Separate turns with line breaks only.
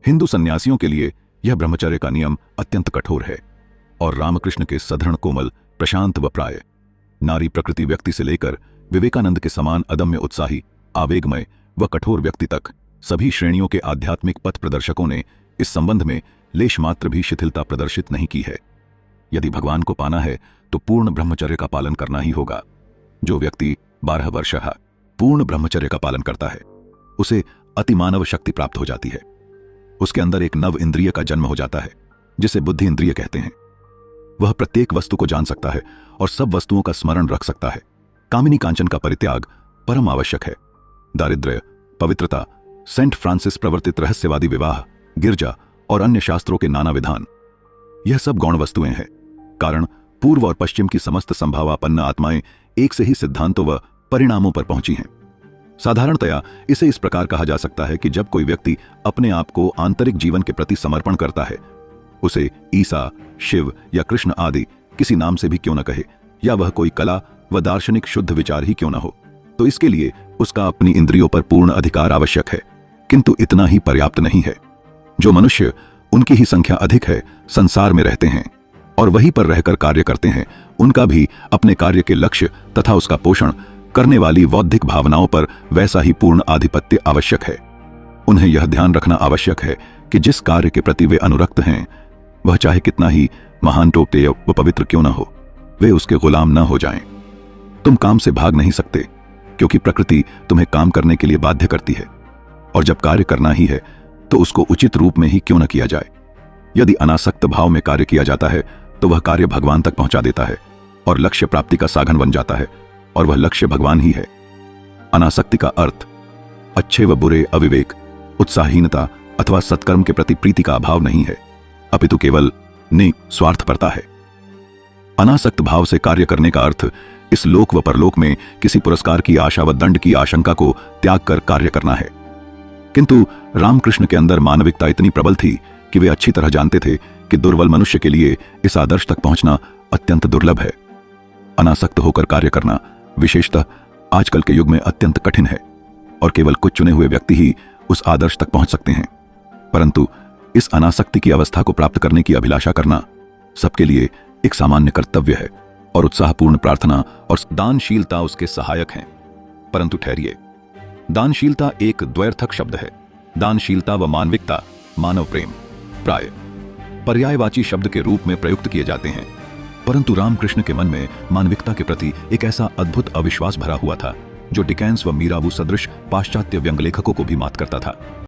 हिंदू सन्यासियों के लिए यह ब्रह्मचर्य का नियम अत्यंत कठोर है और रामकृष्ण के सधृढ़, कोमल, प्रशांत व प्राय नारी प्रकृति व्यक्ति से लेकर विवेकानंद के समान अदम्य उत्साही, आवेगमय व कठोर व्यक्ति तक सभी श्रेणियों के आध्यात्मिक पथ प्रदर्शकों ने इस संबंध में लेश मात्र भी शिथिलता प्रदर्शित नहीं की है। यदि भगवान को पाना है तो पूर्ण ब्रह्मचर्य का पालन करना ही होगा। जो व्यक्ति 12 वर्ष पूर्ण ब्रह्मचर्य का पालन करता है उसे अतिमानव शक्ति प्राप्त हो जाती है। उसके अंदर एक नव इंद्रिय का जन्म हो जाता है जिसे बुद्धि इंद्रिय कहते हैं। वह प्रत्येक वस्तु को जान सकता है और सब वस्तुओं का स्मरण रख सकता है। कामिनी कांचन का परित्याग परम आवश्यक है। दारिद्र्य, पवित्रता, सेंट फ्रांसिस प्रवर्तित रहस्यवादी विवाह, गिरजा और अन्य शास्त्रों के नाना विधान, यह सब गौण वस्तुएं हैं। कारण पूर्व और पश्चिम की समस्त संभावापन्न आत्माएं एक से ही सिद्धांतों व परिणामों पर पहुंची हैं। साधारणतया इसे इस प्रकार कहा जा सकता है कि जब कोई व्यक्ति अपने आप को आंतरिक जीवन के प्रति समर्पण करता है, उसे ईसा, शिव या कृष्ण आदि किसी नाम से भी क्यों न कहे, या वह कोई कला व दार्शनिक शुद्ध विचार ही क्यों न हो, तो इसके लिए उसका अपनी इंद्रियों पर पूर्ण अधिकार आवश्यक है। किंतु इतना ही पर्याप्त नहीं है। जो मनुष्य, उनकी ही संख्या अधिक है, संसार में रहते हैं और वहीं पर रहकर कार्य करते हैं, उनका भी अपने कार्य के लक्ष्य तथा उसका पोषण करने वाली बौद्धिक भावनाओं पर वैसा ही पूर्ण आधिपत्य आवश्यक है। उन्हें यह ध्यान रखना आवश्यक है कि जिस कार्य के प्रति वे अनुरक्त हैं, वह चाहे कितना ही महान, टोपते व पवित्र क्यों न हो, वे उसके गुलाम न हो जाएं। तुम काम से भाग नहीं सकते क्योंकि प्रकृति तुम्हें काम करने के लिए बाध्य करती है, और जब कार्य करना ही है तो उसको उचित रूप में ही क्यों न किया जाए। यदि अनासक्त भाव में कार्य किया जाता है तो वह कार्य भगवान तक पहुंचा देता है और लक्ष्य प्राप्ति का साधन बन जाता है, और वह लक्ष्य भगवान ही है। अनासक्ति का अर्थ अच्छे व बुरे, अविवेक, उत्साहहीनता अथवा सत्कर्म के प्रति प्रीति का अभाव नहीं है, अपितु केवल स्वार्थपरता है। अनासक्त भाव से कार्य करने का अर्थ इस लोक व परलोक में किसी पुरस्कार की आशा व दंड की आशंका को त्याग कर कार्य करना है। किंतु रामकृष्ण के अंदर मानविकता इतनी प्रबल थी कि वे अच्छी तरह जानते थे कि दुर्बल मनुष्य के लिए इस आदर्श तक पहुंचना अत्यंत दुर्लभ है। अनासक्त होकर कार्य करना विशेषतः आजकल के युग में अत्यंत कठिन है और केवल कुछ चुने हुए व्यक्ति ही उस आदर्श तक पहुंच सकते हैं। परंतु इस अनासक्ति की अवस्था को प्राप्त करने की अभिलाषा करना सबके लिए एक सामान्य कर्तव्य है और उत्साहपूर्ण प्रार्थना और दानशीलता उसके सहायक हैं। परंतु ठहरिए, दानशीलता एक द्वैर्थक शब्द है। दानशीलता व मानविकता, मानव प्रेम, प्राय पर्यायवाची शब्द के रूप में प्रयुक्त किए जाते हैं, परंतु रामकृष्ण के मन में मानविकता के प्रति एक ऐसा अद्भुत अविश्वास भरा हुआ था जो डिकेंस व मीराबू सदृश पाश्चात्य व्यंग लेखकों को भी मात करता था।